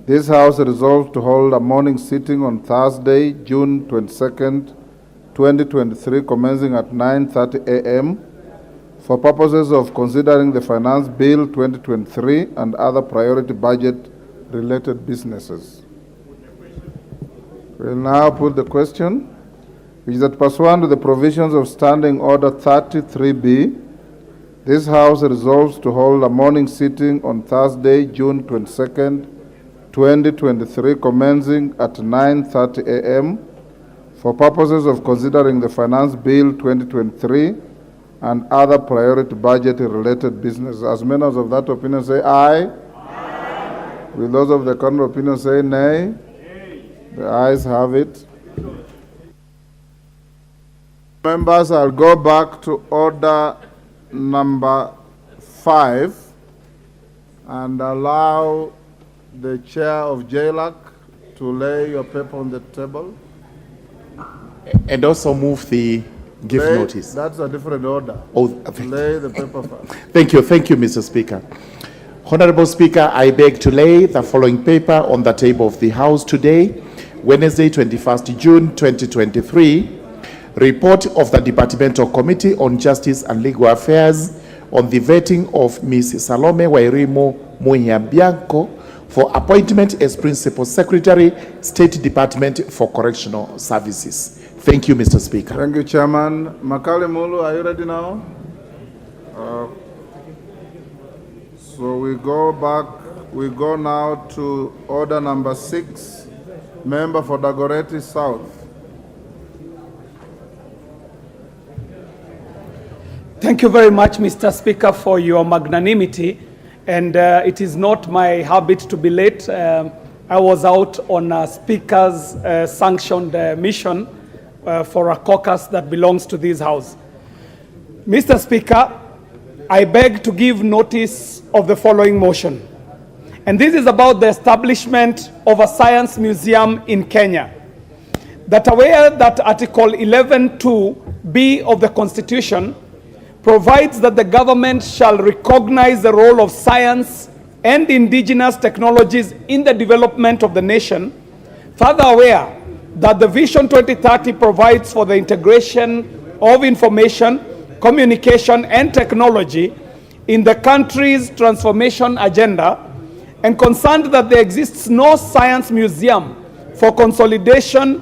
This House resolved to hold a morning sitting on Thursday, June 22nd, 2023, commencing at 9:30 a.m. for purposes of considering the Finance Bill 2023 and other priority budget-related businesses. We'll now put the question, which is that pursuant to the provisions of Standing Order 33B, this House resolves to hold a morning sitting on Thursday, June 22nd, 2023, commencing at 9:30 a.m. for purposes of considering the Finance Bill 2023 and other priority budget-related businesses. As members of that opinion say aye. Aye. Will those of the contrary opinion say nay? Nay. The ayes have it. Members, I'll go back to order number 5 and allow the chair of JLAC to lay your paper on the table. And also move the notice. That's a different order. Oh, lay the paper first. Thank you, Mr. Speaker. Honorable Speaker, I beg to lay the following paper on the table of the House today, Wednesday, 21st June 2023. Report of the Departmental Committee on Justice and Legal Affairs on the vetting of Ms. Salome Wairimu Muhiabianco for appointment as Principal Secretary, State Department for Correctional Services. Thank you, Mr. Speaker. Thank you, Chairman. Makali Mulu, are you ready now? So we go now to order number 6, member for Dagoretti South. Thank you very much, Mr. Speaker, for your magnanimity. And it is not my habit to be late. I was out on a Speaker's sanctioned mission for a caucus that belongs to this House. Mr. Speaker, I beg to give notice of the following motion. And this is about the establishment of a science museum in Kenya. That aware that Article 11(2)(b) of the Constitution provides that the government shall recognize the role of science and indigenous technologies in the development of the nation, further aware that the Vision 2030 provides for the integration of information, communication, and technology in the country's transformation agenda, and concerned that there exists no science museum for consolidation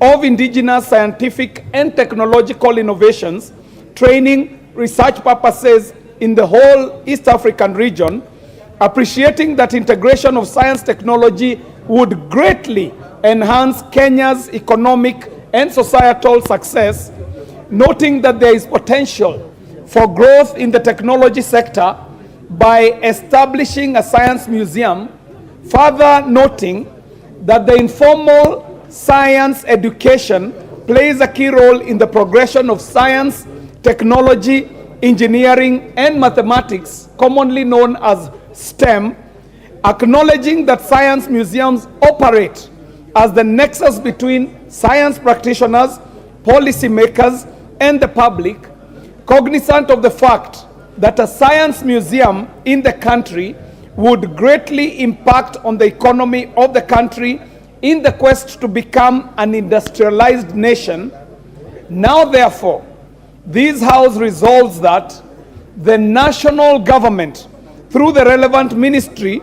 of indigenous scientific and technological innovations, training, research purposes in the whole East African region, appreciating that integration of science technology would greatly enhance Kenya's economic and societal success, noting that there is potential for growth in the technology sector by establishing a science museum, further noting that the informal science education plays a key role in the progression of science, technology, engineering, and mathematics, commonly known as STEM, acknowledging that science museums operate as the nexus between science practitioners, policymakers, and the public, cognizant of the fact that a science museum in the country would greatly impact on the economy of the country in the quest to become an industrialized nation. Now, therefore, this House resolves that the national government, through the relevant ministry,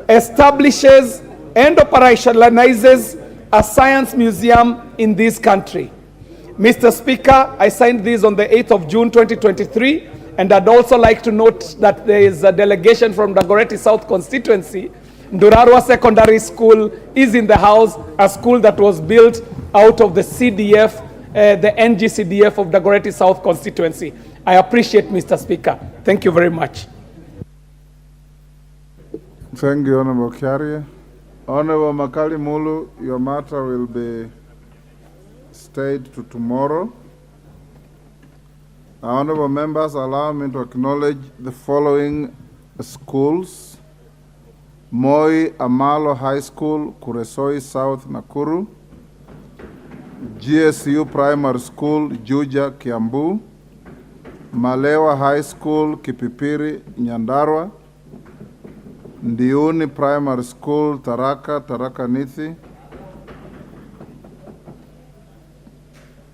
establishes and operationalizes a science museum in this country. Mr. Speaker, I signed this on the 8th of June 2023, and I'd also like to note that there is a delegation from Dagoretti South constituency. Ndurarwa Secondary School is in the House, a school that was built out of the CDF, the NGCDF of Dagoretti South constituency. I appreciate, Mr. Speaker. Thank you very much. Thank you, Honorable Kiarie. Honorable Makali Mulu, your matter will be stayed to tomorrow. Honorable members, allow me to acknowledge the following schools: Moi Amalo High School, Kuresoi South, Nakuru; GSU Primary School, Juja, Kiambu; Malewa High School, Kipipiri, Nyandarua; Ndiuni Primary School, Tharaka Nithi.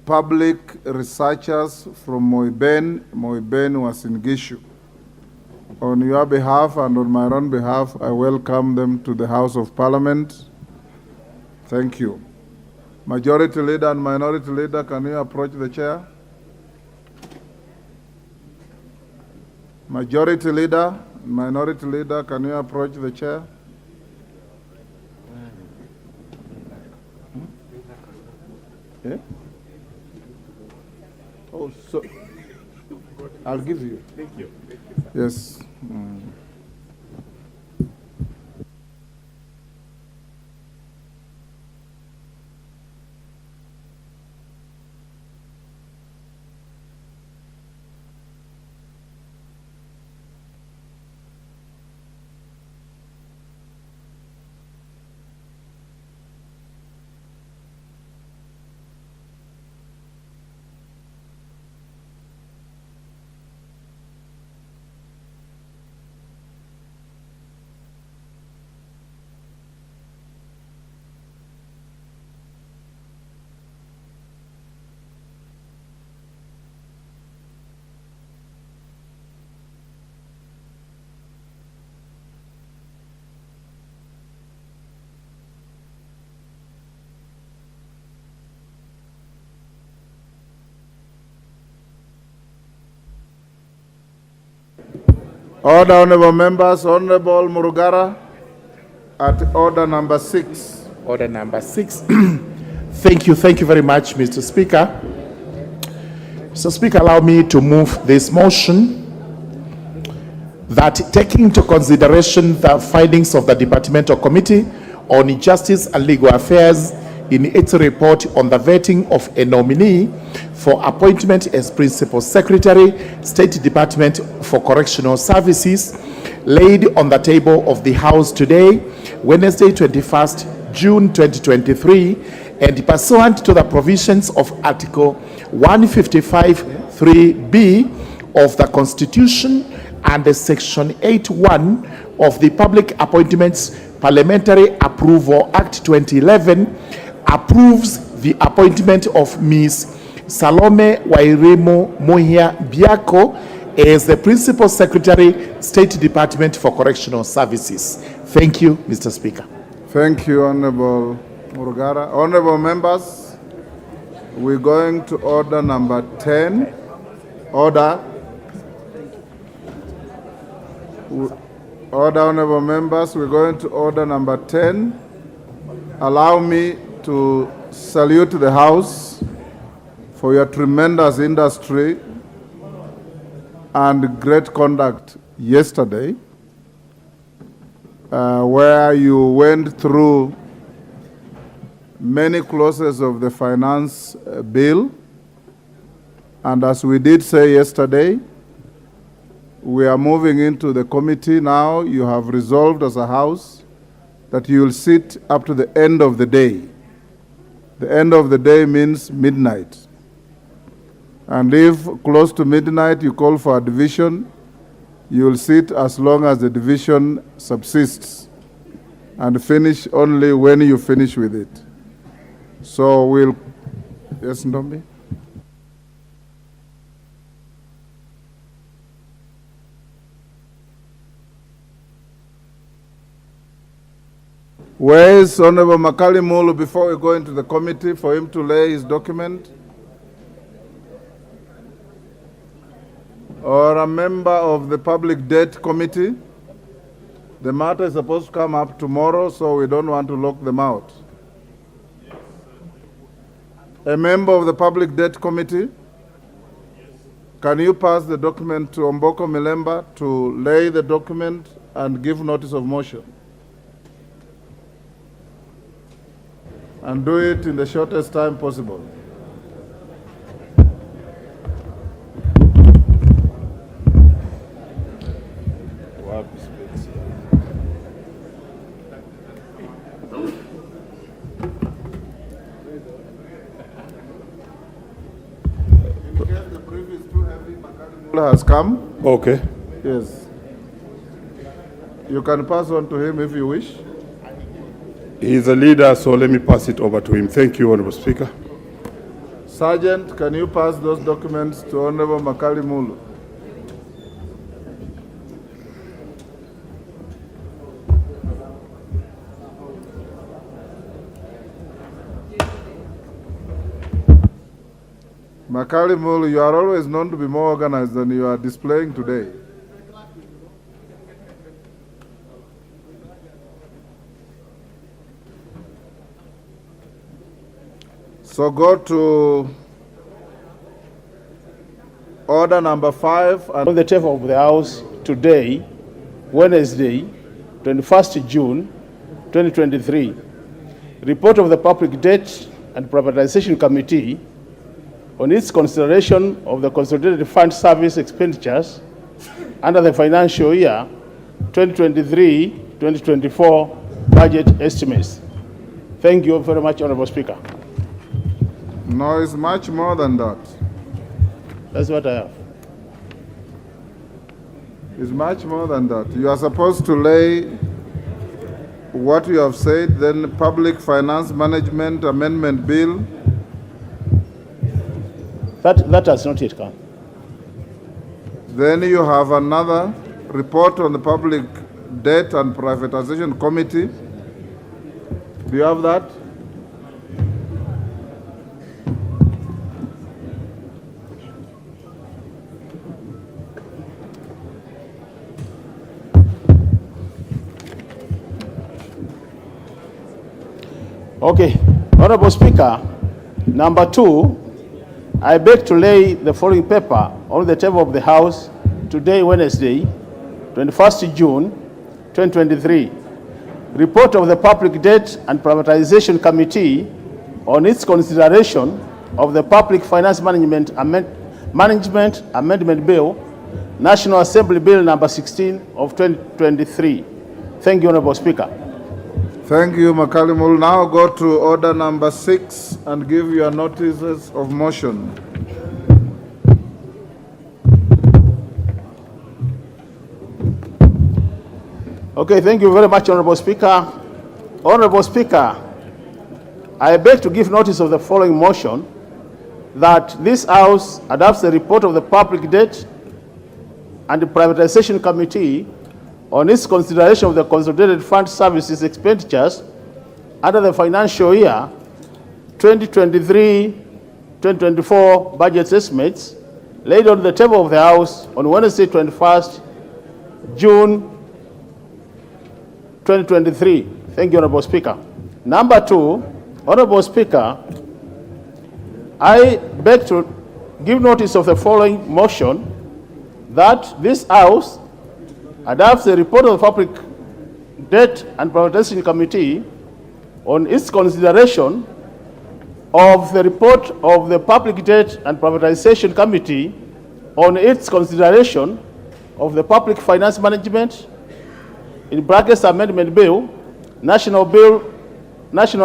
Public researchers from Moiben Uasin Gishu. On your behalf and on my own behalf, I welcome them to the House of Parliament. Thank you. Majority Leader and Minority Leader, can you approach the chair? Majority Leader, Minority Leader, can you approach the chair? Yeah? Oh, so I'll give you. Thank you. Yes. Order, honorable members. Honorable Murugara, at order number 6. Order number 6. Thank you very much, Mr. Speaker. Mr. Speaker, allow me to move this motion that, taking into consideration the findings of the Departmental Committee on Justice and Legal Affairs in its report on the vetting of a nominee for appointment as Principal Secretary, State Department for Correctional Services, laid on the table of the House today, Wednesday, 21st June 2023, and pursuant to the provisions of Article 155(3)(b) of the Constitution and the Section 8(1) of the Public Appointments Parliamentary Approval Act 2011, approves the appointment of Ms. Salome Wairemo Mohia Biako as the Principal Secretary, State Department for Correctional Services. Thank you, Mr. Speaker. Thank you, Honorable Murugara. Honorable members, we're going to order number 10. Order. Order, honorable members, we're going to order number 10. Allow me to salute the House for your tremendous industry and great conduct yesterday, where you went through many clauses of the finance bill. And as we did say yesterday, we are moving into the committee now. You have resolved as a House that you will sit up to the end of the day. The end of the day means midnight. And if close to midnight you call for a division, you will sit as long as the division subsists and finish only when you finish with it. So we'll, yes, Ndombi? Where is Honorable Makali Mulu before we go into the committee for him to lay his document? Or a member of the Public Debt Committee? The matter is supposed to come up tomorrow, so we don't want to lock them out. A member of the Public Debt Committee? Can you pass the document to Omboko Milemba to lay the document and give notice of motion? And do it in the shortest time possible. Has come. Okay. Yes. You can pass on to him if you wish. He is a leader, so let me pass it over to him. Thank you, Honorable Speaker. Sergeant, can you pass those documents to Honorable Makali Mulu? Makali Mulu, you are always known to be more organized than you are displaying today. So go to order number 5. And On the table of the House today, Wednesday, 21st June 2023, report of the Public Debt and Privatization Committee on its consideration of the Consolidated Fund Service expenditures under the financial year 2023-2024 budget estimates. Thank you very much, Honorable Speaker. No, it's much more than that. That's what I have. It's much more than that. You are supposed to lay what you have said, then Public Finance Management Amendment Bill. That has not yet come. Then you have another report on the Public Debt and Privatization Committee. Do you have that? Okay, Honorable Speaker, number 2, I beg to lay the following paper on the table of the House today, Wednesday, 21st June 2023. Report of the Public Debt and Privatization Committee on its consideration of the Public Finance Management Amendment Bill, National Assembly Bill number 16 of 2023. Thank you, Honorable Speaker. Thank you, Makali Mulu. Now go to order number 6 and give your notices of motion. Okay, thank you very much, Honorable Speaker. Honorable Speaker, I beg to give notice of the following motion, that this House adopts the report of the Public Debt and the Privatization Committee on its consideration of the Consolidated Fund Services expenditures under the financial year 2023-2024 budget estimates laid on the table of the House on Wednesday, 21st June 2023. Thank you, Honorable Speaker. Number 2, Honorable Speaker, I beg to give notice of the following motion, that this House adopts the report of the Public Debt and Privatization Committee on its consideration of the report of the Public Debt and Privatization Committee on its consideration of the Public Finance Management in brackets Amendment Bill, National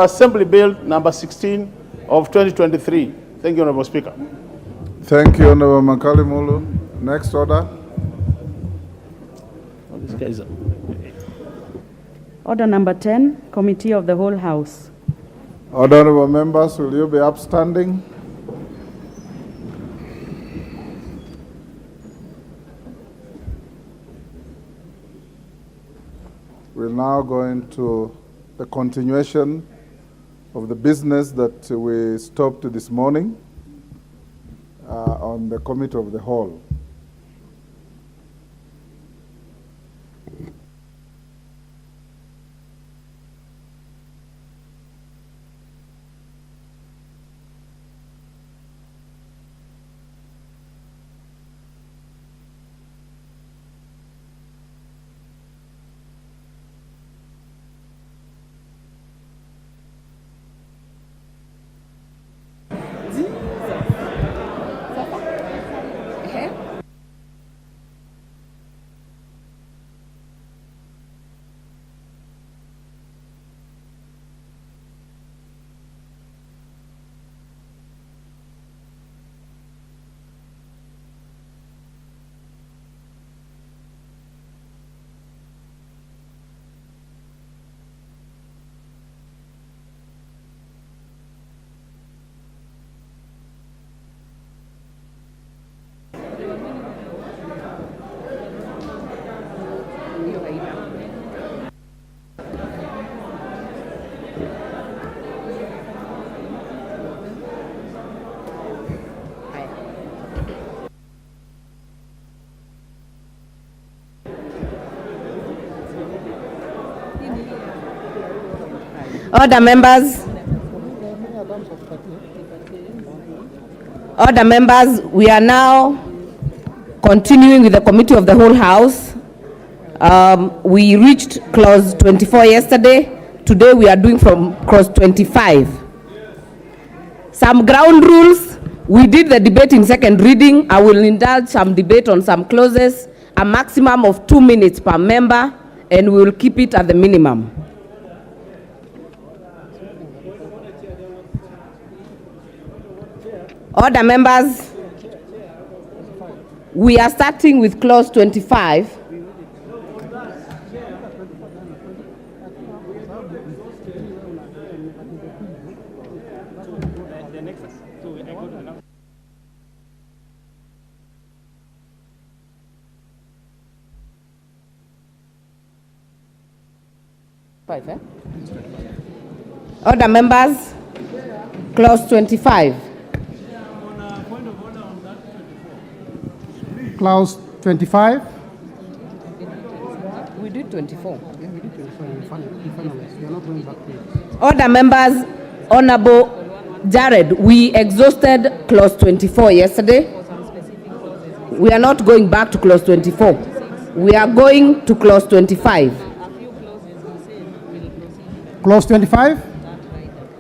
Assembly Bill number 16 of 2023. Thank you, Honorable Speaker. Thank you, Honorable Makali Mulu. Next order. Order number 10, Committee of the Whole House. Honorable members, will you be upstanding? We're now going to the continuation of the business that we stopped this morning on the Committee of the Whole. Order, members. Order, members. We are now continuing with the Committee of the Whole House. We reached clause 24 yesterday. Today we are doing from clause 25. Some ground rules. We did the debate in second reading. I will indulge some debate on some clauses, a maximum of 2 minutes per member, and we will keep it at the minimum. Order, members. We are starting with clause 25. Order, members. Clause 25. Clause 25. We did 24. Yeah, we did 24. We finalized. We are not going back to it. Order, members. Honorable Jared, we exhausted clause 24 yesterday. We are not going back to clause 24. We are going to clause 25. Clause 25.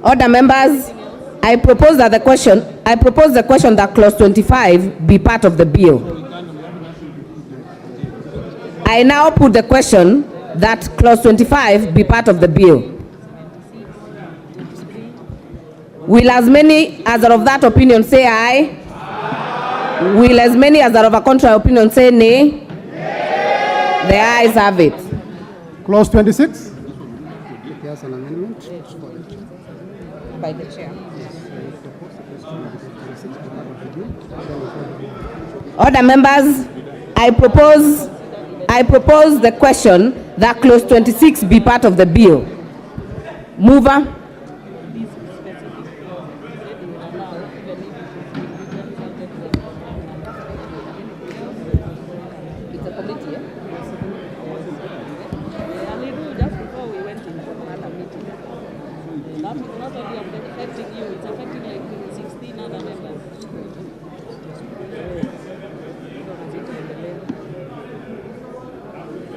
Order, members. I propose the question that clause 25 be part of the bill. I now put the question that clause 25 be part of the bill. Will as many as are of that opinion say aye? Aye. Will as many as are of a contrary opinion say nay? Nay. The ayes have it. Clause 26. There's an amendment by the chair. Order, members. I propose the question that clause 26 be part of the bill. Mover.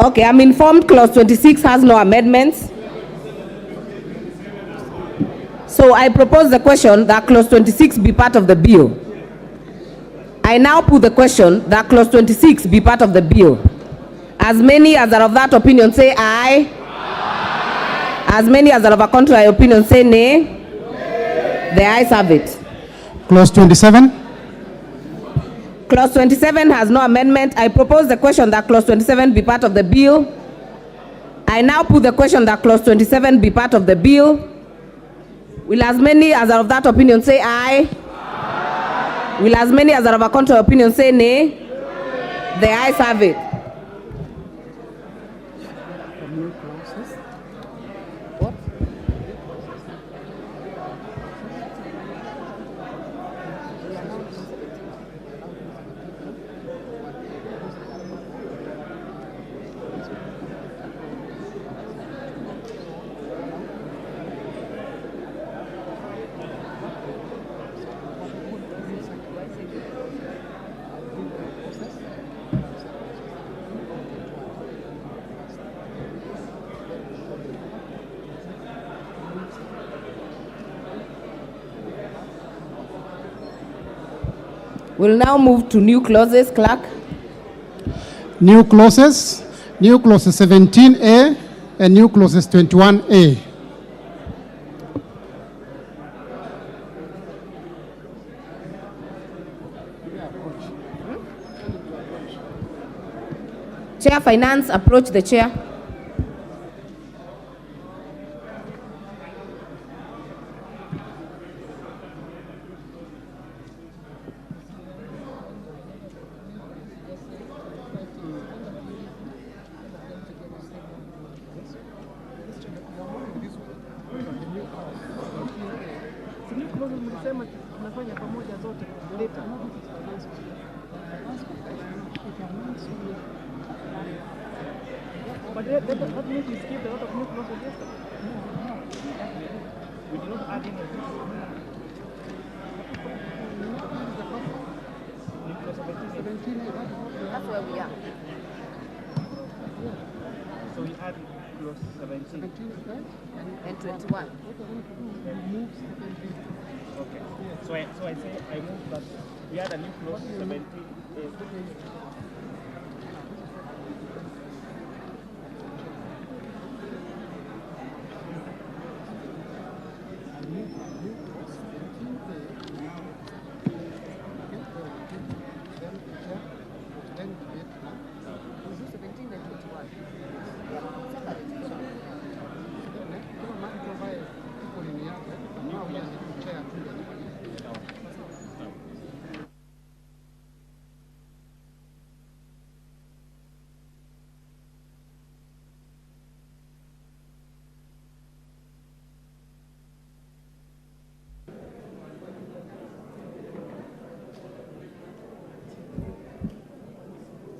Okay, I'm informed clause 26 has no amendments. So I propose the question that clause 26 be part of the bill. I now put the question that clause 26 be part of the bill. As many as are of that opinion say aye. Aye. As many as are of a contrary opinion say nay. Nay. The ayes have it. Clause 27. Clause 27 has no amendment. I propose the question that clause 27 be part of the bill. I now put the question that clause 27 be part of the bill. Will as many as are of that opinion say aye? Aye. Will as many as are of a contrary opinion say nay? Nay. The ayes have it. We'll now move to new clauses, clerk. New clauses 17A and new clauses 21A. Chair Finance, approach the chair. But that means we skipped a lot of new clauses. That's where we are. So we add clause 17. And 21. Okay. So I say I move that we add a new clause 17.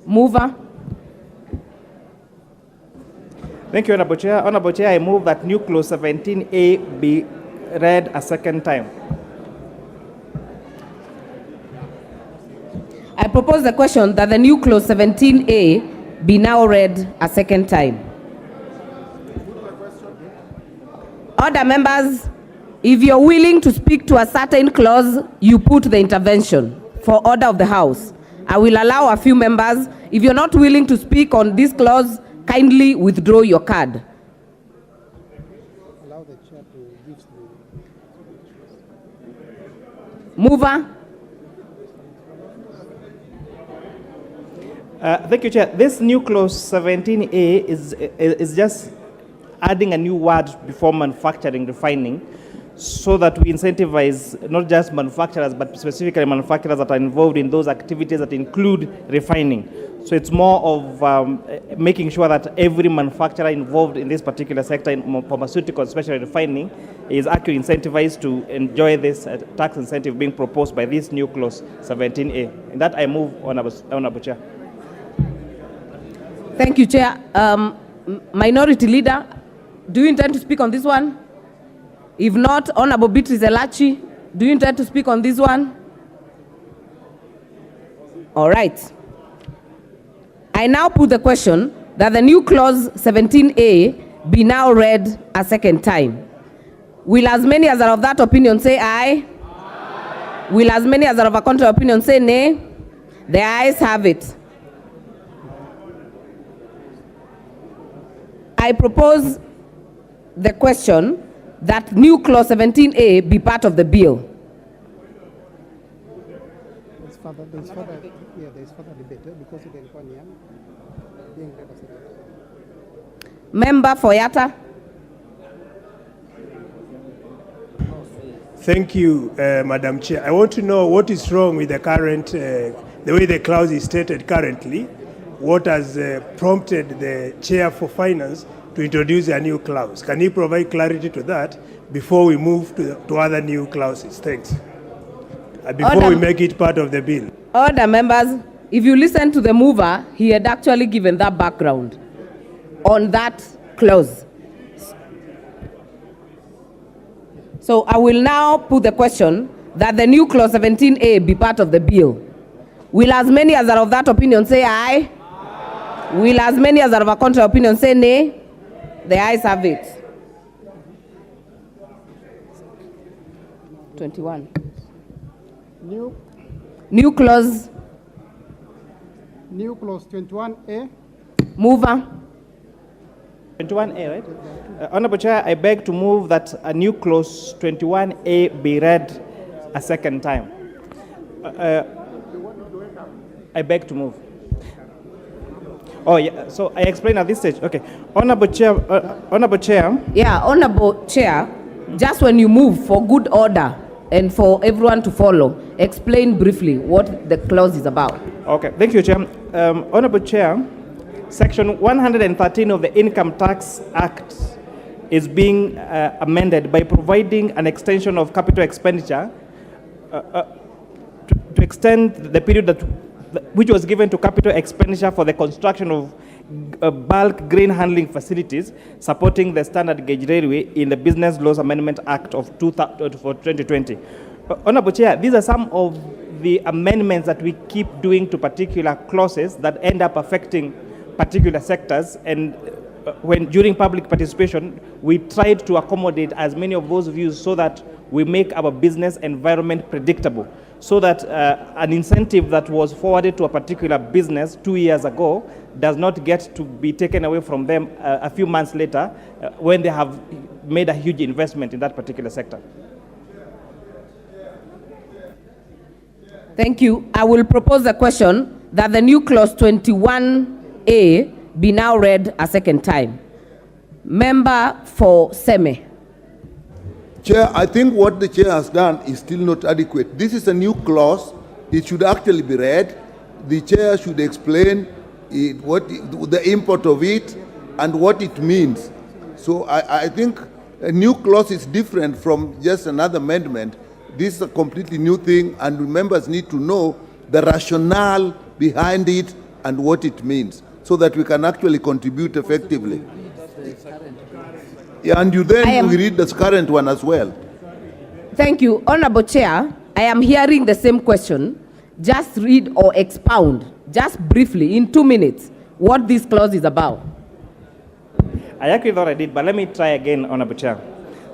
Mover. Thank you, Honorable Chair. Honorable Chair, I move that new clause 17A be read a second time. I propose the question that the new clause 17A be now read a second time. Order, members. If you're willing to speak to a certain clause, you put the intervention for order of the House. I will allow a few members. If you're not willing to speak on this clause, kindly withdraw your card. Allow the chair to give the... Mover. Thank you, Chair. This new clause 17A is just adding a new word before manufacturing, refining, so that we incentivize not just manufacturers, but specifically manufacturers that are involved in those activities that include refining. So it's more of making sure that every manufacturer involved in this particular sector, in pharmaceutical, especially refining, is actually incentivized to enjoy this tax incentive being proposed by this new clause 17A. And that I move, Honorable Chair. Thank you, Chair. Minority Leader, do you intend to speak on this one? If not, Honorable Beatrice Elachi, do you intend to speak on this one? All right. I now put the question that the new clause 17A be now read a second time. Will as many as are of that opinion say aye? Aye. Will as many as are of a contrary opinion say nay? The ayes have it. I propose the question that new clause 17A be part of the bill. There's further debate because it is one year being represented. Member for Yatta. Thank you, Madam Chair. I want to know what is wrong with the current, the way the clause is stated currently. What has prompted the Chair for Finance to introduce a new clause? Can you provide clarity to that before we move to other new clauses? Thanks. Before we make it part of the bill. Order, members. If you listen to the mover, he had actually given that background on that clause. So I will now put the question that the new clause 17A be part of the bill. Will as many as are of that opinion say aye? Aye. Will as many as are of a contrary opinion say nay? The ayes have it. 21. New clause. New clause 21A. Mover. 21A, right? Honorable Chair, I beg to move that a new clause 21A be read a second time. I beg to move. Oh, yeah. So I explain at this stage. Okay. Honorable Chair. Yeah, Honorable Chair, just when you move for good order and for everyone to follow, explain briefly what the clause is about. Okay. Thank you, Chair. Honorable Chair, Section 113 of the Income Tax Act is being amended by providing an extension of capital expenditure to extend the period that which was given to capital expenditure for the construction of bulk grain handling facilities supporting the standard gauge railway in the Business Laws Amendment Act of 2020. Honorable Chair, these are some of the amendments that we keep doing to particular clauses that end up affecting particular sectors, and when during public participation, we tried to accommodate as many of those views so that we make our business environment predictable, so that an incentive that was forwarded to a particular business 2 years ago does not get to be taken away from them a few months later when they have made a huge investment in that particular sector. Thank you. I will propose a question that the new clause 21A be now read a second time. Member for Seme. Chair, I think what the chair has done is still not adequate. This is a new clause. It should actually be read. The chair should explain the import of it and what it means. So I think a new clause is different from just another amendment. This is a completely new thing, and members need to know the rationale behind it and what it means, so that we can actually contribute effectively. Yeah, and you then we read the current one as well. Thank you. Honorable Chair, I am hearing the same question. Just read or expound, just briefly, in 2 minutes, what this clause is about. I actually thought I did, but let me try again, Honorable Chair.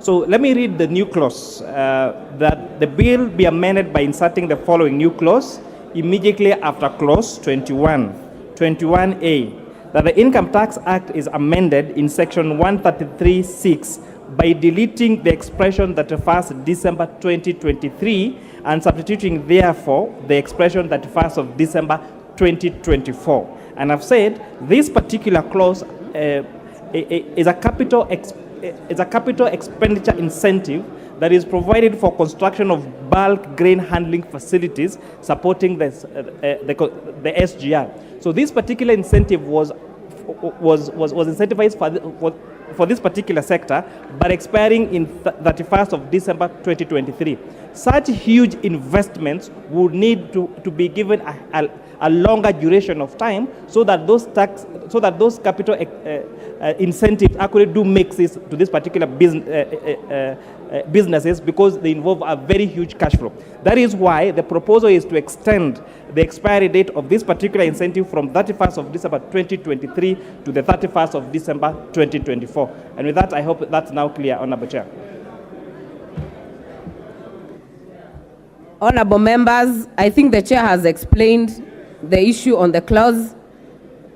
So let me read the new clause, that the bill be amended by inserting the following new clause immediately after clause 21A, that the Income Tax Act is amended in section 133(6) by deleting the expression that refers December 2023 and substituting therefore the expression that refers of December 2024. And I've said this particular clause is a capital expenditure incentive that is provided for construction of bulk grain handling facilities supporting the SGR. So this particular incentive was incentivized for this particular sector, but expiring in 31st of December 2023. Such huge investments would need to be given a longer duration of time, so that those capital incentives actually do make sense to this particular businesses, because they involve a very huge cash flow. That is why the proposal is to extend the expiry date of this particular incentive from 31st of December 2023 to the 31st of December 2024. And with that, I hope that's now clear, Honorable Chair. Honorable members, I think the chair has explained the issue on the clause.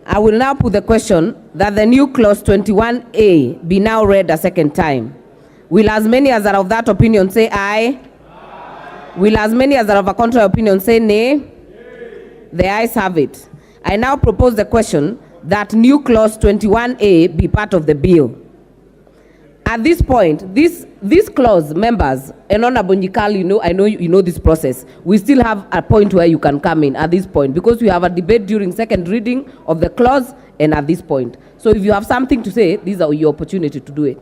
I will now put the question that the new clause 21A be now read a second time. Will as many as are of that opinion say aye? Will as many as are of a contrary opinion say nay? The ayes have it. I now propose the question that new clause 21A be part of the bill. At this point, this clause, members, and Honorable Njikal, I know you know this process. We still have a point where you can come in at this point, because we have a debate during second reading of the clause and at this point. So if you have something to say, these are your opportunity to do it.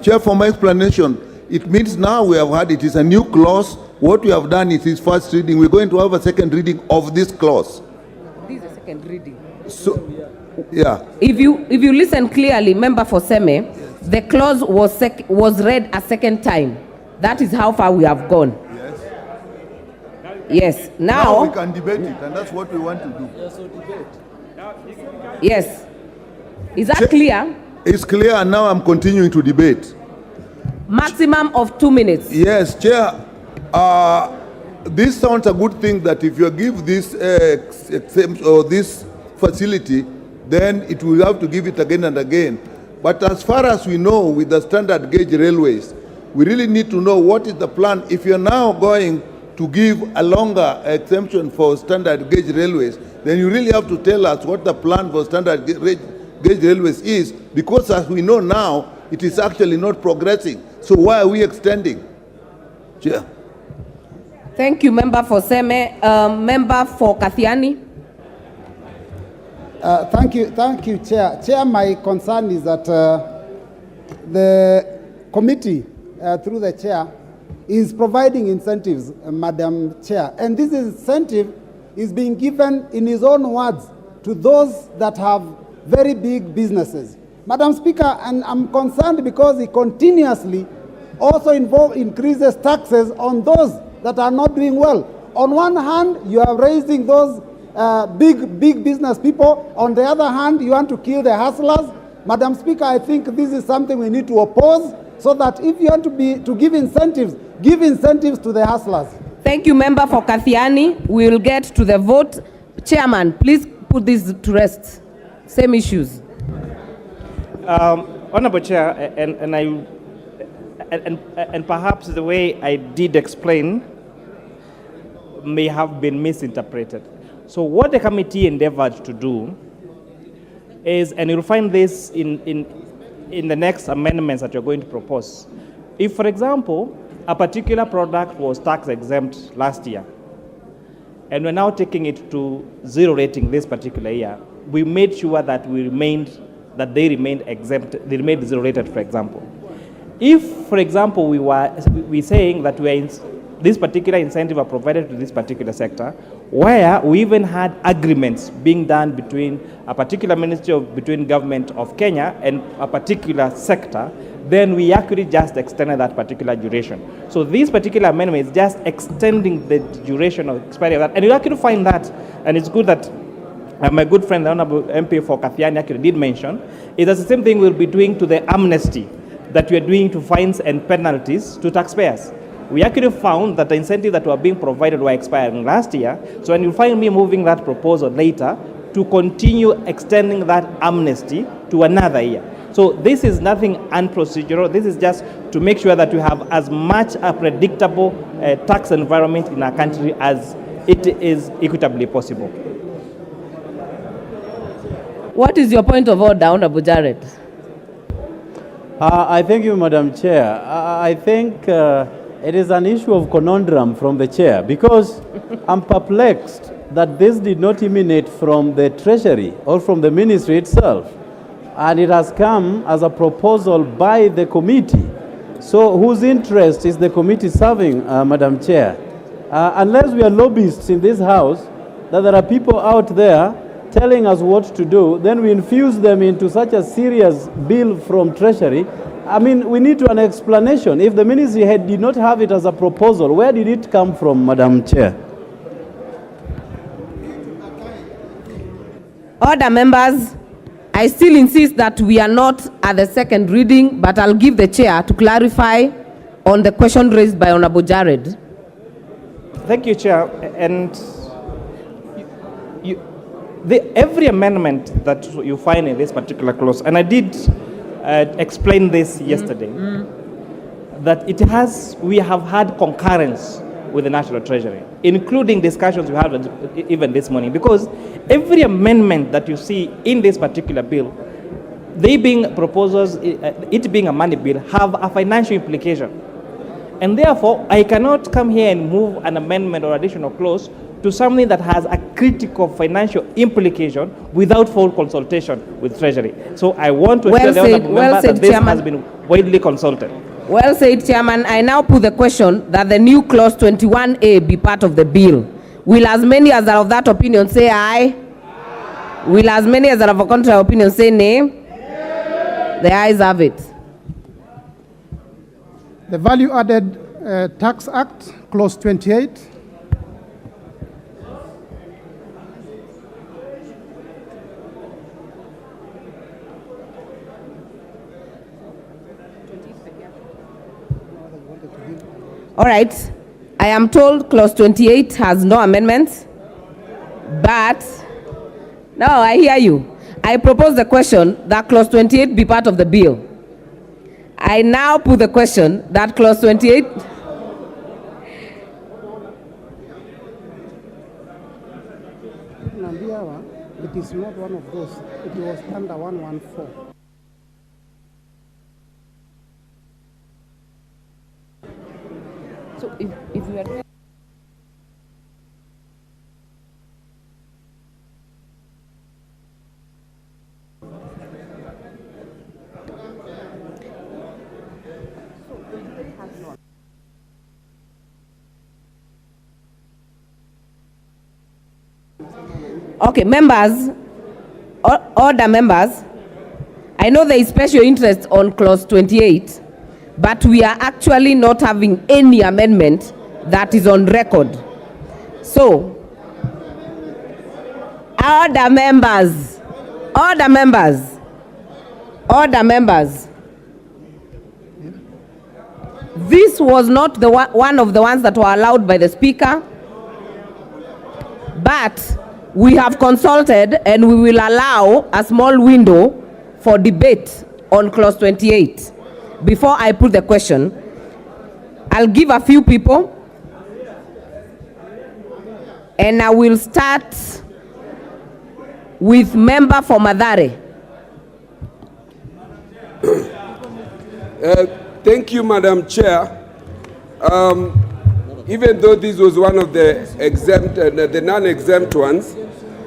Chair, for my explanation, it means now we have had it is a new clause. What we have done is first reading. We're going to have a second reading of this clause. This is a second reading. So, yeah. If you listen clearly, member for Seme, the clause was read a second time. That is how far we have gone. Yes. Now we can debate it, and that's what we want to do. Yes. Is that clear? It's clear, and now I'm continuing to debate. Maximum of 2 minutes. Yes, Chair. This sounds a good thing, that if you give this or this facility, then it will have to give it again and again. But as far as we know, with the standard gauge railways, we really need to know what is the plan. If you're now going to give a longer exemption for standard gauge railways, then you really have to tell us what the plan for standard gauge railways is, because as we know now, it is actually not progressing. So why are we extending? Chair. Thank you, member for Seme. Member for Kathiani. Thank you, Chair. Chair, my concern is that the committee, through the Chair, is providing incentives, Madam Chair. And this incentive is being given, in his own words, to those that have very big businesses. Madam Speaker, and I'm concerned because he continuously also increases taxes on those that are not doing well. On one hand, you are raising those big business people. On the other hand, you want to kill the hustlers. Madam Speaker, I think this is something we need to oppose, so that if you want to give incentives to the hustlers. Thank you, Member for Kathiani. We will get to the vote. Chairman, please put this to rest. Same issues. Honorable Chair, and perhaps the way I did explain may have been misinterpreted. So what the committee endeavored to do is, and you'll find this in the next amendments that you're going to propose. If, for example, a particular product was tax exempt last year, and we're now taking it to zero rating this particular year, we made sure that they remained exempt, they remained zero rated, for example. If, for example, we're saying that this particular incentive are provided to this particular sector, where we even had agreements being done between a particular ministry between government of Kenya and a particular sector, then we actually just extended that particular duration. So this particular amendment is just extending the duration of expiry of that. And you actually find that, and it's good that my good friend, the Honorable MP for Kathiani actually did mention, is that the same thing we'll be doing to the amnesty that we are doing to fines and penalties to taxpayers. We actually found that the incentives that were being provided were expiring last year. So when you find me moving that proposal later to continue extending that amnesty to another year. So this is nothing unprocedural. This is just to make sure that we have as much a predictable tax environment in our country as it is equitably possible. What is your point of order, Honorable Jared? I thank you, Madam Chair. I think it is an issue of conundrum from the Chair, because I'm perplexed that this did not emanate from the Treasury or from the Ministry itself, and it has come as a proposal by the committee. So whose interest is the committee serving, Madam Chair? Unless we are lobbyists in this House, that there are people out there telling us what to do, then we infuse them into such a serious bill from Treasury. I mean, we need an explanation. If the ministry did not have it as a proposal, where did it come from, Madam Chair? Order, members. I still insist that we are not at the second reading, but I'll give the chair to clarify on the question raised by Honorable Jared. Thank you, Chair. And every amendment that you find in this particular clause, and I did explain this yesterday, that we have had concurrence with the National Treasury, including discussions we had even this morning, because every amendment that you see in this particular bill, they being proposals, it being a money bill, have a financial implication. And therefore, I cannot come here and move an amendment or additional clause to something that has a critical financial implication without full consultation with Treasury. So I want to tell the honourable member that this has been widely consulted. Well said, Chairman. I now put the question that the new clause 21A be part of the bill. Will as many as are of that opinion say aye? Aye. Will as many as are of a contrary opinion say nay? Nay. The ayes have it. The Value Added Tax Act, Clause 28. All right. I am told Clause 28 has no amendments, but no, I hear you. I propose the question that Clause 28 be part of the bill. I now put the question that Clause 28... It is not one of those. It was under 114. So if you are... Okay, members, order members. I know there is special interest on clause 28, but we are actually not having any amendment that is on record. So, order members, order members, order members. This was not the one of the ones that were allowed by the Speaker, but we have consulted and we will allow a small window for debate on clause 28. Before I put the question, I'll give a few people, and I will start with member for Mathare. Thank you, Madam Chair. Even though this was one of the exempt, the non-exempt ones,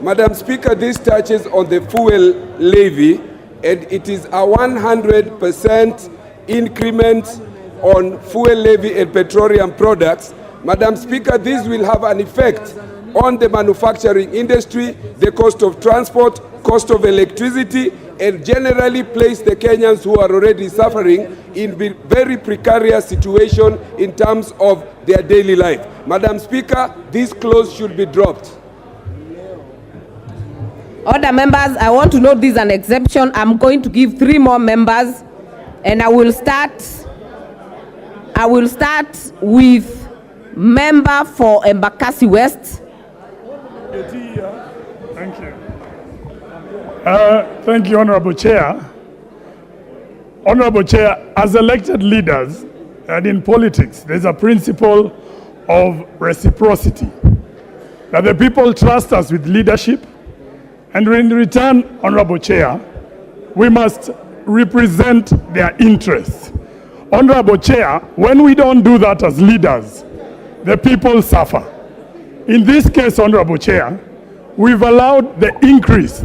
Madam Speaker, this touches on the fuel levy, and it is a 100% increment on fuel levy and petroleum products. Madam Speaker, this will have an effect on the manufacturing industry, the cost of transport, cost of electricity, and generally place the Kenyans who are already suffering in very precarious situation in terms of their daily life. Madam Speaker, this clause should be dropped. Order members, I want to note this is an exception. I'm going to give 3 more members, and I will start with member for Embakasi West. Thank you. Thank you, Honorable Chair. Honorable Chair, as elected leaders and in politics, there's a principle of reciprocity, that the people trust us with leadership, and in return, Honorable Chair, we must represent their interests. Honorable Chair, when we don't do that as leaders, the people suffer. In this case, Honorable Chair, we've allowed the increase.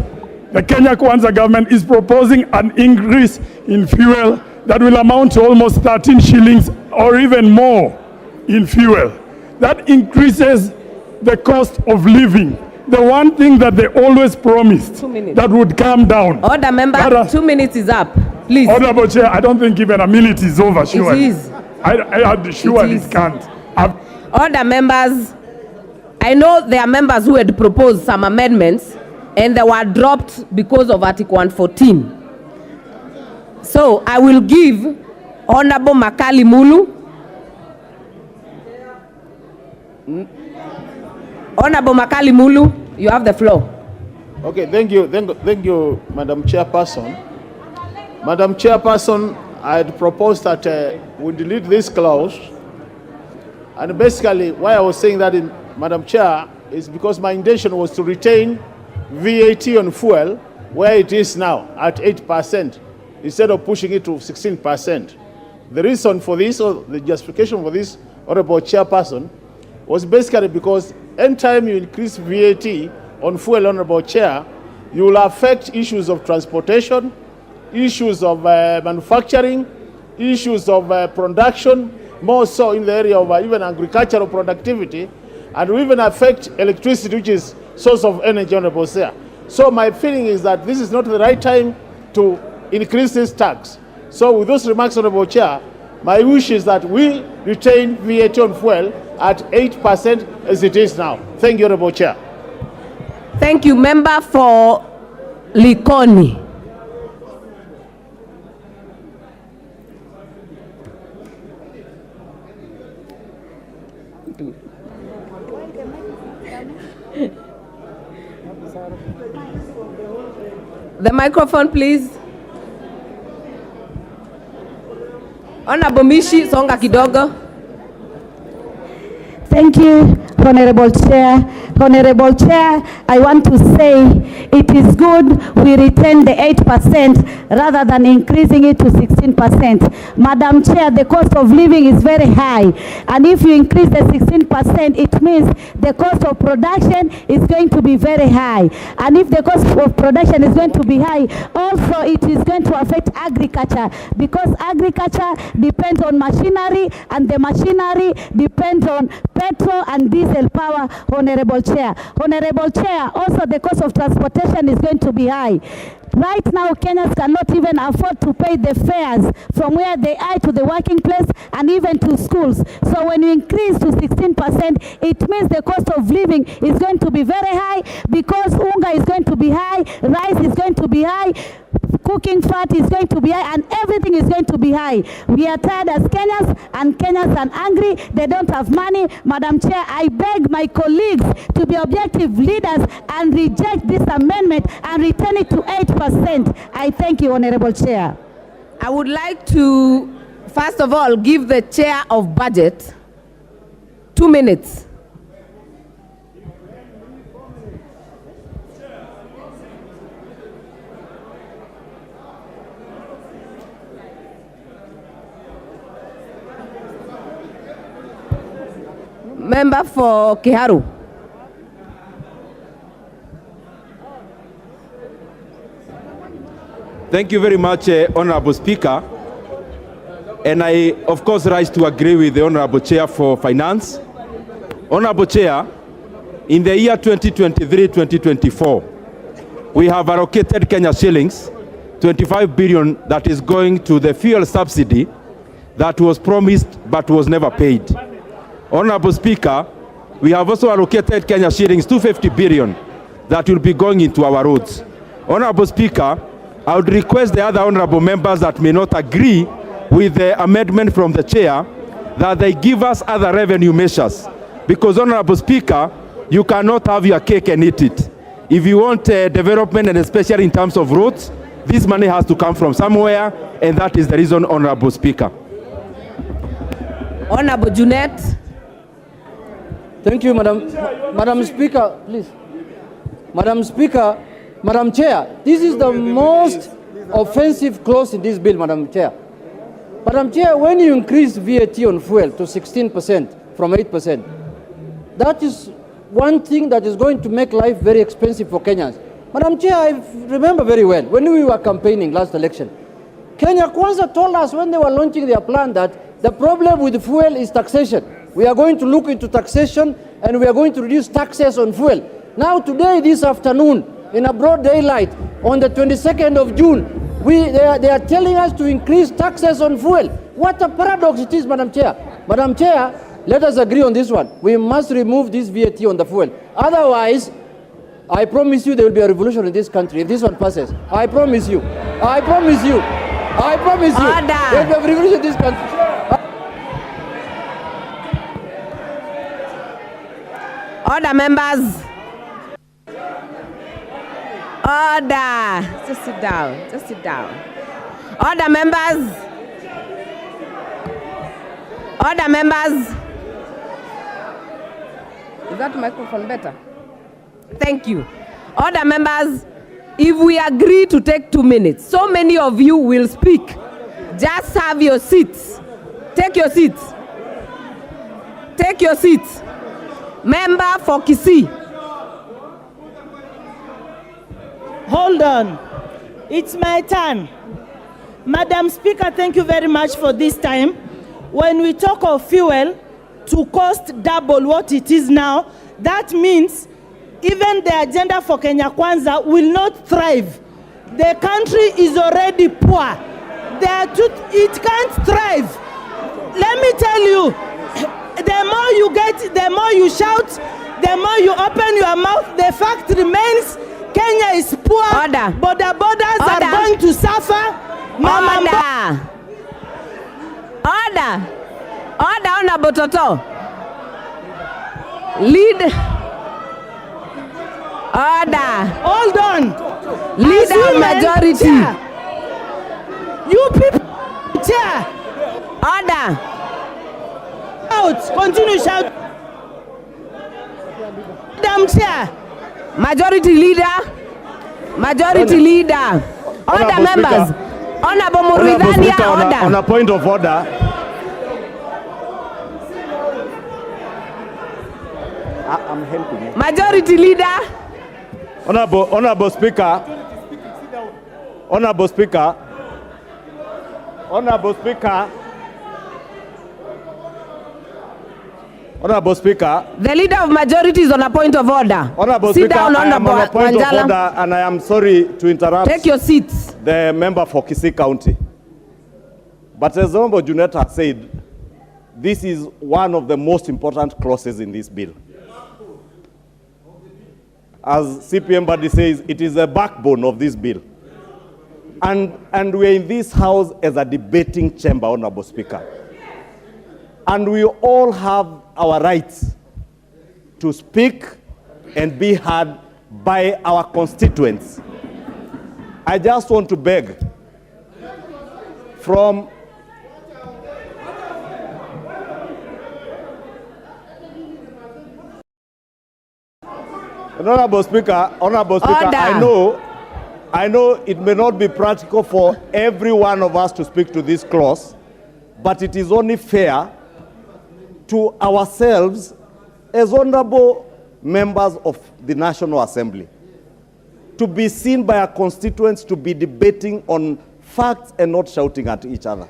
The Kenya Kwanza government is proposing an increase in fuel that will amount to almost 13 shillings or even more in fuel. That increases the cost of living. The one thing that they always promised that would come down. Order member, 2 minutes is up. Please. Honorable Chair, I don't think even a minute is over, surely. It is. It can't. Order members, I know there are members who had proposed some amendments and they were dropped because of Article 114. So I will give Honorable Makali Mulu. Honorable Makali Mulu, you have the floor. Okay, thank you, Madam Chairperson. Madam Chairperson, I had proposed that we delete this clause. And basically, why I was saying that, Madam Chair, is because my intention was to retain VAT on fuel where it is now at 8% instead of pushing it to 16%. The reason for this, or the justification for this, Honorable Chairperson, was basically because anytime you increase VAT on fuel, Honorable Chair, you will affect issues of transportation, issues of manufacturing, issues of production, more so in the area of even agricultural productivity, and will even affect electricity, which is source of energy, Honorable Chair. So my feeling is that this is not the right time to increase this tax. So with those remarks, Honorable Chair, my wish is that we retain VAT on fuel at 8% as it is now. Thank you, Honorable Chair. Thank you. Member for Likoni. The microphone, please. Honorable Mishi, songa kidogo. Thank you, Honorable Chair. Honorable Chair, I want to say it is good we retain the 8% rather than increasing it to 16%. Madam Chair, the cost of living is very high. And if you increase the 16%, it means the cost of production is going to be very high. And if the cost of production is going to be high, also it is going to affect agriculture, because agriculture depends on machinery, and the machinery depends on petrol and diesel power, Honorable Chair. Honorable Chair, also the cost of transportation is going to be high. Right now, Kenyans cannot even afford to pay the fares from where they are to the working place and even to schools. So when you increase to 16%, it means the cost of living is going to be very high, because unga is going to be high, rice is going to be high, cooking fat is going to be high, and everything is going to be high. We are tired as Kenyans, and Kenyans are angry. They don't have money. Madam Chair, I beg my colleagues to be objective leaders and reject this amendment and return it to 8%. I thank you, Honorable Chair. I would like to, first of all, give the Chair of Budget 2 minutes. Member for Kiharu. Thank you very much, Honorable Speaker. And I, of course, rise to agree with the Honorable Chair for Finance. Honorable Chair, in the year 2023-2024, we have allocated Kenya shillings 25 billion that is going to the fuel subsidy that was promised but was never paid. Honorable Speaker, we have also allocated Kenya shillings 250 billion that will be going into our roads. Honorable Speaker, I would request the other honorable members that may not agree with the amendment from the chair that they give us other revenue measures. Because, Honorable Speaker, you cannot have your cake and eat it. If you want development, and especially in terms of roads, this money has to come from somewhere, and that is the reason, Honorable Speaker. Honorable Junet. Thank you, Madam Speaker, please. Madam Speaker, Madam Chair, this is the most offensive clause in this bill, Madam Chair. Madam Chair, when you increase VAT on fuel to 16% from 8%, that is one thing that is going to make life very expensive for Kenyans. Madam Chair, I remember very well when we were campaigning last election, Kenya Kwanza told us when they were launching their plan that the problem with fuel is taxation. We are going to look into taxation and we are going to reduce taxes on fuel. Now today, this afternoon, in a broad daylight, on the 22nd of June, they are telling us to increase taxes on fuel. What a paradox it is, Madam Chair. Madam Chair, let us agree on this one. We must remove this VAT on the fuel. Otherwise, I promise you there will be a revolution in this country if this one passes. I promise you. I promise you. I promise you. There will be a revolution in this country. Order, members. Order. Just sit down. Just sit down. Order, members. Order, members. Is that microphone better? Thank you. Order, members. If we agree to take 2 minutes, so many of you will speak. Just have your seats. Take your seats. Take your seats. Member for Kisii. Hold on. It's my turn. Madam Speaker, thank you very much for this time. When we talk of fuel to cost double what it is now, that means even the agenda for Kenya Kwanza will not thrive. The country is already poor. It can't thrive. Let me tell you, the more you get, the more you shout, the more you open your mouth, the fact remains Kenya is poor. Order. Borders are going to suffer. Order. Order. Order, Honorable Toto. Lead. Order. Hold on. Leader majority. Chair. You people, chair. Order. Out. Continue shout. Madam Chair. Majority leader. Majority leader. Order, members. Honorable Muridania, order. On a point of order. I'm helping you. Majority leader. Honorable Speaker. Honorable Speaker. Honorable Speaker. Honorable Speaker. The leader of majority is on a point of order. Honorable Sit Speaker, down, I am on a point Wanjala. of order, and I am sorry to interrupt. Take your seats. The member for Kisii County. But as Honorable Junet has said, this is one of the most important clauses in this bill. As CPM Body says, it is the backbone of this bill. And we're in this house as a debating chamber, Honorable Speaker. And we all have our rights to speak and be heard by our constituents. I just want to beg from Honorable Speaker, I know it may not be practical for every one of us to speak to this clause, but it is only fair to ourselves as honorable members of the National Assembly to be seen by our constituents to be debating on facts and not shouting at each other.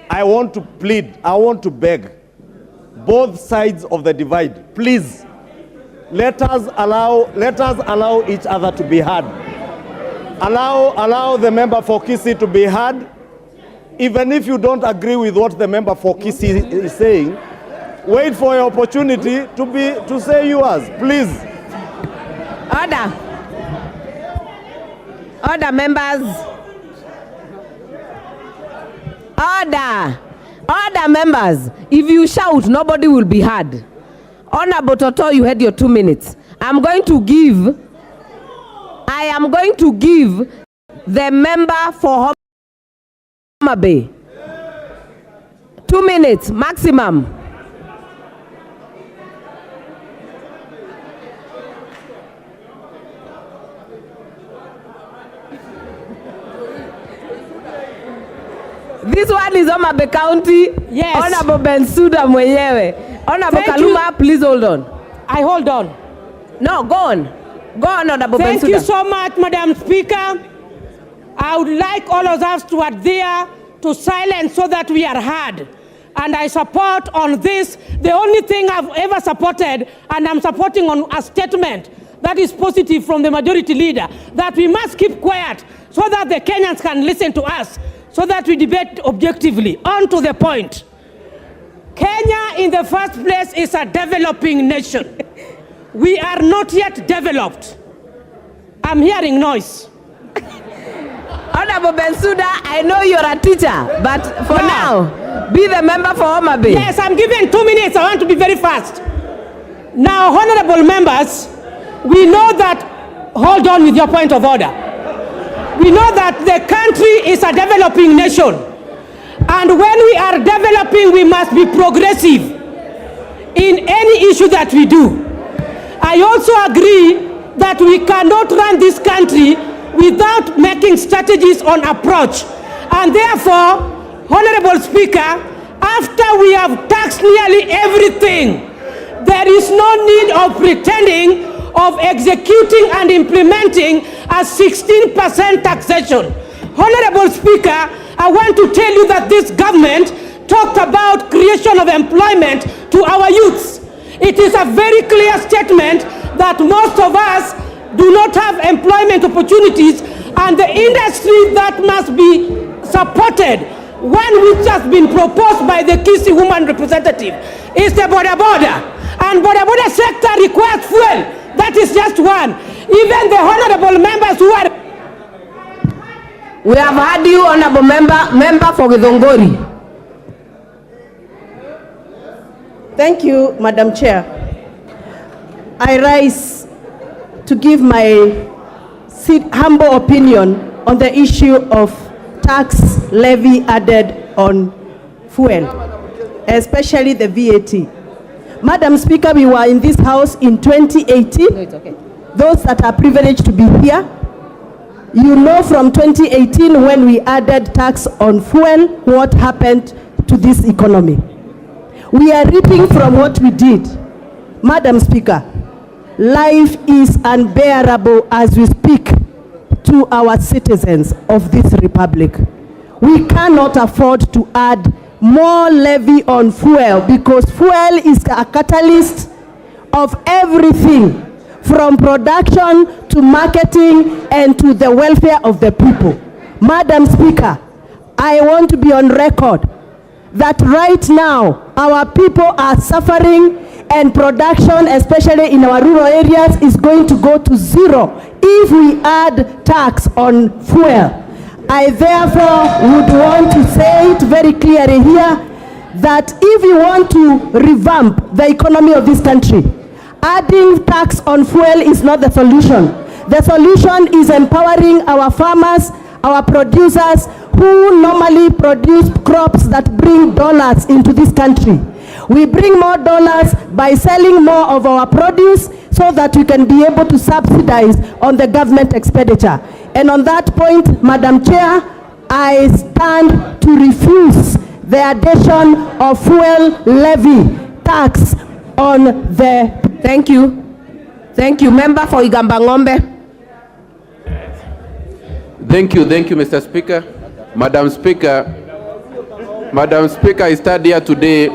I want to plead, I want to beg both sides of the divide, please, let us allow each other to be heard. Allow the member for Kisii to be heard. Even if you don't agree with what the member for Kisii is saying, wait for your opportunity to say yours, please. Order. Order, members. Order. Order, members. If you shout, nobody will be heard. Honorable Toto, you had your 2 minutes. I am going to give the member for Homa Bay 2 minutes maximum. This one is Homa Bay County. Yes. Honorable Bensouda mwenyewe. Honorable Kaluma, please hold on. I hold on. No, go on. Go on, Honorable Bensouda. Thank you so much, Madam Speaker. I would like all of us to adhere to silence so that we are heard. And I support on this. The only thing I've ever supported, and I'm supporting on a statement that is positive from the majority leader, that we must keep quiet so that the Kenyans can listen to us, so that we debate objectively. On to the point. Kenya, in the first place, is a developing nation. We are not yet developed. I'm hearing noise. Honorable Bensouda, I know you're a teacher, but for now, be the member for Homa Bay. Yes, I'm given 2 minutes. I want to be very fast. Now, honorable members, we know that, hold on with your point of order. We know that the country is a developing nation. And when we are developing, we must be progressive in any issue that we do. I also agree that we cannot run this country without making strategies on approach. And therefore, Honorable Speaker, after we have taxed nearly everything, there is no need of pretending of executing and implementing a 16% taxation. Honorable Speaker, I want to tell you that this government talked about creation of employment to our youths. It is a very clear statement that most of us do not have employment opportunities, and the industry that must be supported, one which has been proposed by the Kisii woman representative, is the boda boda. And boda boda sector requires fuel. That is just one. Even the honorable members who are... We have had you, honorable member for Githongori. Thank you, Madam Chair. I rise to give my humble opinion on the issue of tax levy added on fuel, especially the VAT. Madam Speaker, we were in this house in 2018. No, it's okay. Those that are privileged to be here, you know from 2018 when we added tax on fuel, what happened to this economy. We are reaping from what we did. Madam Speaker, life is unbearable as we speak to our citizens of this republic. We cannot afford to add more levy on fuel, because fuel is a catalyst of everything from production to marketing and to the welfare of the people. Madam Speaker, I want to be on record that right now our people are suffering, and production, especially in our rural areas, is going to go to zero if we add tax on fuel. I therefore would want to say it very clearly here that if you want to revamp the economy of this country, adding tax on fuel is not the solution. The solution is empowering our farmers, our producers who normally produce crops that bring dollars into this country. We bring more dollars by selling more of our produce so that we can be able to subsidize on the government expenditure. And on that point, Madam Chair, I stand to refuse the addition of fuel levy tax on the... Thank you. Thank you. Member for Igambangombe. Thank you, Mr. Speaker. Madam Speaker, I stand here today.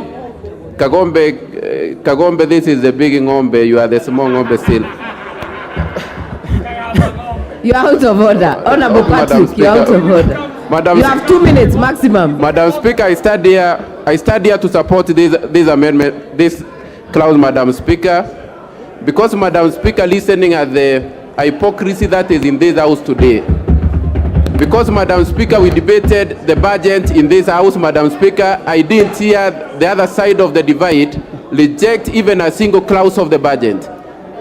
Kagombe, this is the big ngombe, you are the small ngombe still. You are out of order. Honorable Patrick, you are out of order. You have 2 minutes maximum. Madam Speaker, I stand here to support this amendment, this clause, Madam Speaker, because, Madam Speaker, listening at the hypocrisy that is in this house today. Because, Madam Speaker, we debated the budget in this house, Madam Speaker, I didn't hear the other side of the divide reject even a single clause of the budget.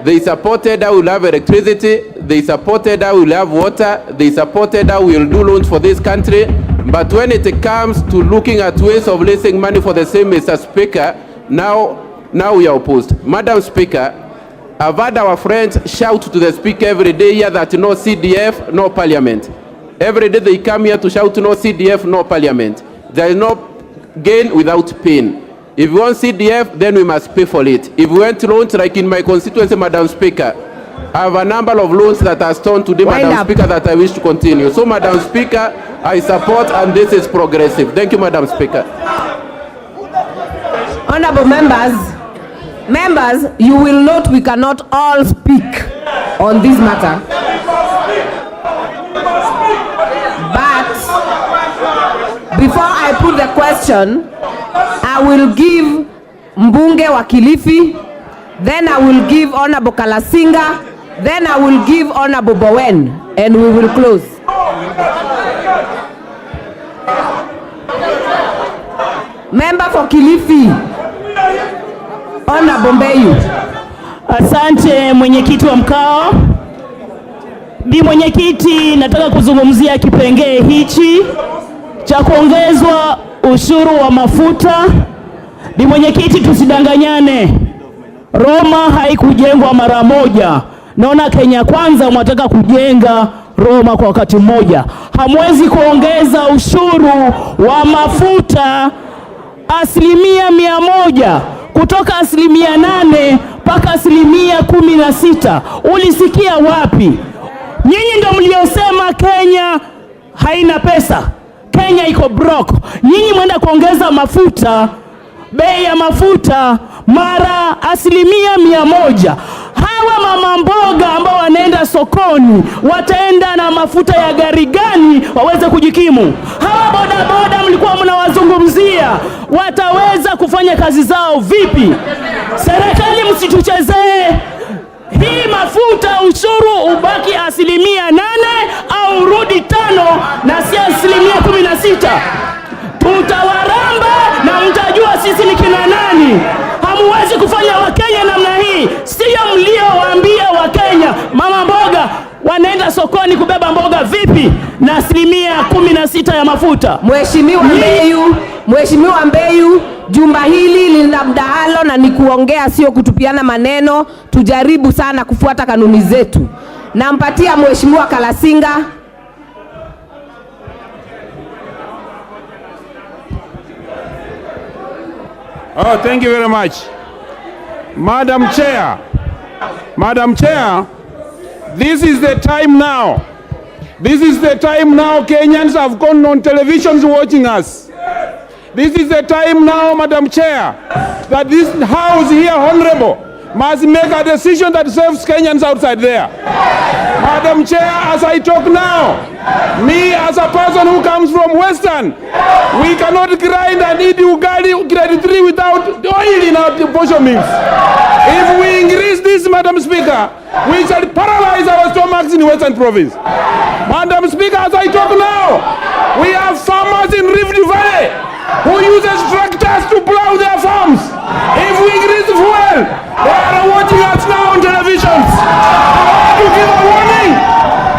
They supported how we'll have electricity, they supported how we'll have water, they supported how we'll do loans for this country, but when it comes to looking at ways of raising money for the same, Mr. Speaker, now we are opposed. Madam Speaker, I've heard our friends shout to the Speaker every day here that no CDF, no parliament. Every day they come here to shout no CDF, no parliament. There is no gain without pain. If we want CDF, then we must pay for it. If we want loans, like in my constituency, Madam Speaker, I have a number of loans that are stoned today, Madam Speaker, that I wish to continue. So, Madam Speaker, I support, and this is progressive. Thank you, Madam Speaker. Honorable members, you will note we cannot all speak on this matter. But before I put the question, I will give Mbunge wa Kilifi, then I will give Honorable Kalasinga, then I will give Honorable Bowen, and we will close. Member for Kilifi, Honorable Mbeyu. Asante mwenyekiti wa mkao. Bi mwenyekiti, nataka kuzungumzia kipengee hichi cha kuongezwa ushuru wa mafuta. Bi mwenyekiti, tusidanganyane. Roma haikujengwa mara moja. Naona Kenya Kwanza mwataka kujenga Roma kwa wakati mmoja. Hamwezi kuongeza ushuru wa mafuta 100% kutoka 8% mpaka 16%. Ulisikia wapi? Nyinyi ndio mliosema Kenya haina pesa. Kenya iko broke. Nyinyi mwenda kuongeza mafuta, bei ya mafuta mara 100%. Hawa mama mboga ambao wanaenda sokoni wataenda na mafuta ya gari gani waweze kujikimu? Hawa bodaboda mlikuwa mnawazungumzia wataweza kufanya kazi zao vipi? Serikali msituchezee. Hii mafuta ushuru ubaki 8% au urudi 5 na si 16%. Tutawaramba na mtajua sisi ni kina nani. Hamuwezi kufanya Wakenya namna hii. Sio mliowaambia Wakenya mama mboga wanaenda sokoni kubeba mboga vipi na 16% ya mafuta. Mheshimiwa Mbeyu, jumba hili lina mdahalo na ni kuongea, sio kutupiana maneno. Tujaribu sana kufuata kanuni zetu. Nampatia Mheshimiwa Kalasinga. Oh, thank you very much. Madam Chair, this is the time now. This is the time now. Kenyans have gone on televisions watching us. This is the time now, Madam Chair, that this House here, Honorable, must make a decision that serves Kenyans outside there. Madam Chair, as I talk now, me as a person who comes from Western, we cannot grind and eat ugali grade 3 without oil in our portion meals. If we increase this, Madam Speaker, we shall paralyze our stomachs in Western Province. Madam Speaker, as I talk now, we have farmers in Rift Valley who uses tractors to plow their farms. If we increase fuel, they are watching us now on televisions. I want to give a warning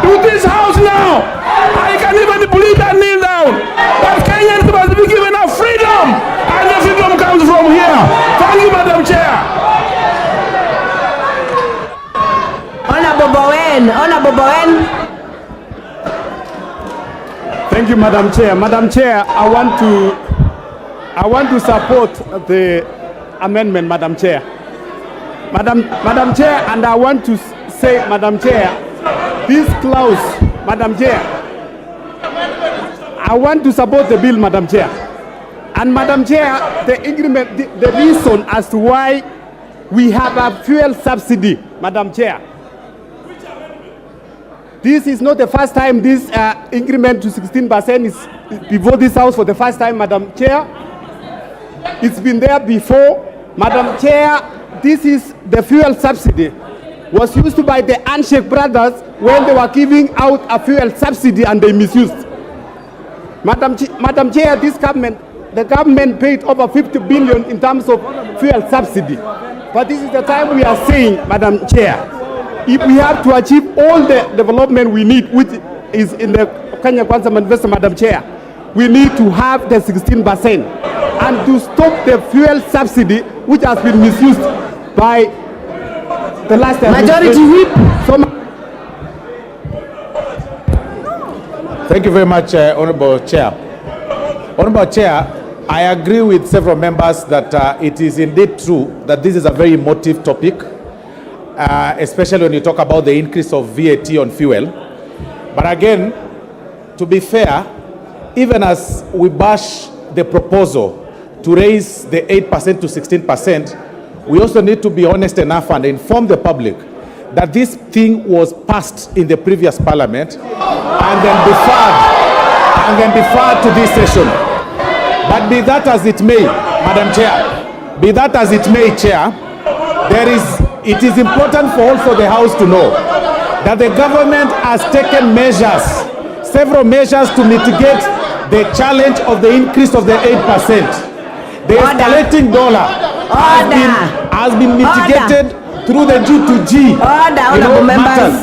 to this House now. I can even plead and kneel down. But Kenyans must be given a freedom, and the freedom comes from here. Thank you, Madam Chair. Honorable Bowen. Thank you, Madam Chair. Madam Chair, I want to support the amendment, Madam Chair. Madam Chair, and I want to say, Madam Chair, this clause, Madam Chair, I want to support the bill, Madam Chair. And Madam Chair, the agreement, the reason as to why we have a fuel subsidy, Madam Chair. This is not the first time this increment to 16% is before this House for the first time, Madam Chair. It's been there before. Madam Chair, this is the fuel subsidy. Was used by the Handshake brothers when they were giving out a fuel subsidy and they misused. Madam Chair, the government paid over 50 billion in terms of fuel subsidy. But this is the time we are saying, Madam Chair, if we have to achieve all the development we need, which is in the Kenya Kwanza Manifesto, Madam Chair, we need to have the 16% and to stop the fuel subsidy, which has been misused by the last Majority Whip. Thank you very much, Honorable Chair. Honorable Chair, I agree with several members that it is indeed true that this is a very emotive topic, especially when you talk about the increase of VAT on fuel. But again, to be fair, even as we bash the proposal to raise the 8% to 16%, we also need to be honest enough and inform the public that this thing was passed in the previous parliament and then deferred to this session. But be that as it may, Madam Chair, be that as it may, Chair, it is important for also the House to know that the government has taken several measures to mitigate the challenge of the increase of the 8%. The escalating dollar has been mitigated through the G2G matters.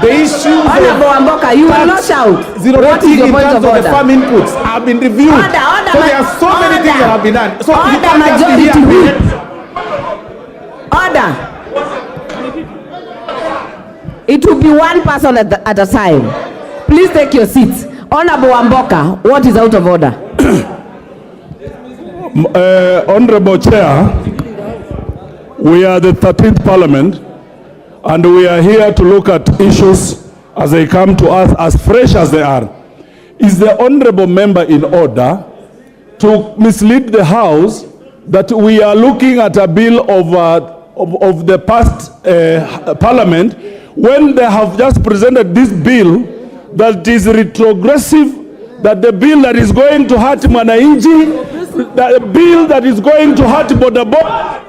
The issues you will not shout. Zero rating in terms of the farm inputs have been reviewed. So there are so many things that have been done. So you can't Majority Whip. Order. It will be one person at a time. Please take your seats. Honorable Wamboka, what is out of order? Honorable Chair, we are the 13th Parliament and we are here to look at issues as they come to us as fresh as they are. Is the Honorable Member in order to mislead the House that we are looking at a bill of the past Parliament when they have just presented this bill that is retrogressive, that the bill that is going to hurt Mwananchi, the bill that is going to hurt Bodaboda.